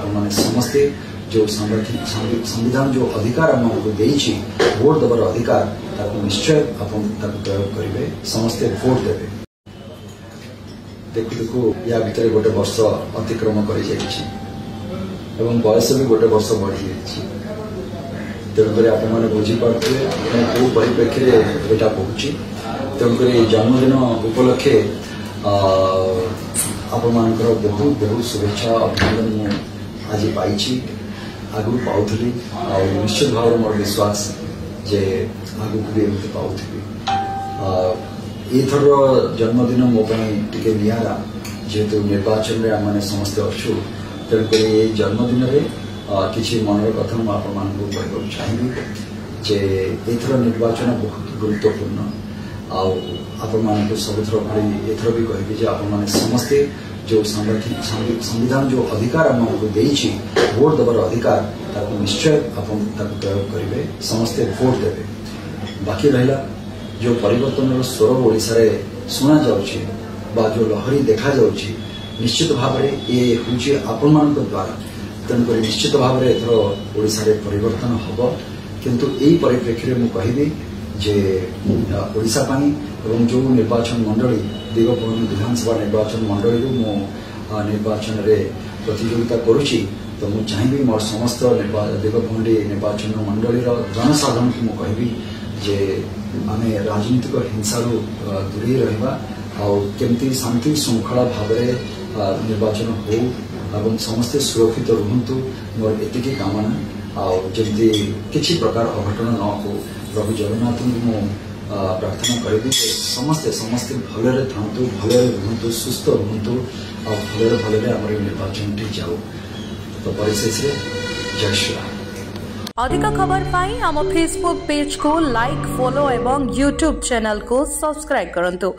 मैंने समस्ते जो संविधान जो अधिकार आमको देइछि वोट देवर अधिकार ताको निश्चय अपन प्रयोग करेंगे समस्ते वोट देवे। देखु देखु या भितर गोटे वर्ष अतिक्रम कर बयस भी गोटे वर्ष बढ़ी जाइए तेणुक आपने बुझीपे कौ परिप्रेक्षी यहाँ कहुची तेणुक जन्मदिन उपलक्षे आपण मानकर बहुत बहुत शुभेच्छा अभिनंदन मु आज पाई आगु पाऊली निश्चित भाव मोर विश्वास जे आगु भी एमती पाऊथी एथर जन्मदिन मो टे निरा जेहेतु निर्वाचन में आम समस्ते अच्छु तेणुक ये जन्मदिन किसी मनर कथा मुझे चाहिए जे एथर निर्वाचन बहुत गुरुत्वपूर्ण आप सबुथर भरी एथर भी कहि आपने समस्ते जो संविधान जो अधिकार आमको देइछि वोट देवर अधिकार ताको निश्चय अपन प्रयोग करेंगे समस्ते वोट देवे। बाकी रहा जो परिवर्तन स्वर ओडिशा रे सुना जाउछि बा जो लहरी देखा जाउछि निश्चित भाव में ये हूँ आपण मान द्वारा तेणुक निश्चित भाव में एथर ओडिशा रे परिवर्तन हम किंतु यही परिप्रेक्षी में कहबी जे ओडिशा पाई एवं जो निर्वाचन मंडली दिगपहंडी विधानसभा निर्वाचन मंडली मु निर्वाचन रे प्रतियोगिता करुच्ची तो मुझे चाहिए मोर समस्त दिगपहंडी निर्वाचन मंडली जनसाधारण को मुझे कहबी जे आम राजनीतिक हिंसारू दूरे रहा आमती शांति श्रृंखला भाव में निर्वाचन हो समस्ते सुरक्षित रुहतु मोर एति कामना आमती किसी प्रकार अघटन न हो प्रभु जगन्नाथ को प्रार्थना करी समस्ते समस्ते भलरे थांतु भलरे रुहतु सुस्थ रुहतु आ भलरे भलरे आम निर्वाचन टी जाऊ तो परिशेष जय श्री राम। अधिक खबर पाई आम फेसबुक पेज को लाइक फॉलो एवं यूट्यूब चैनल को सब्सक्राइब करंतु।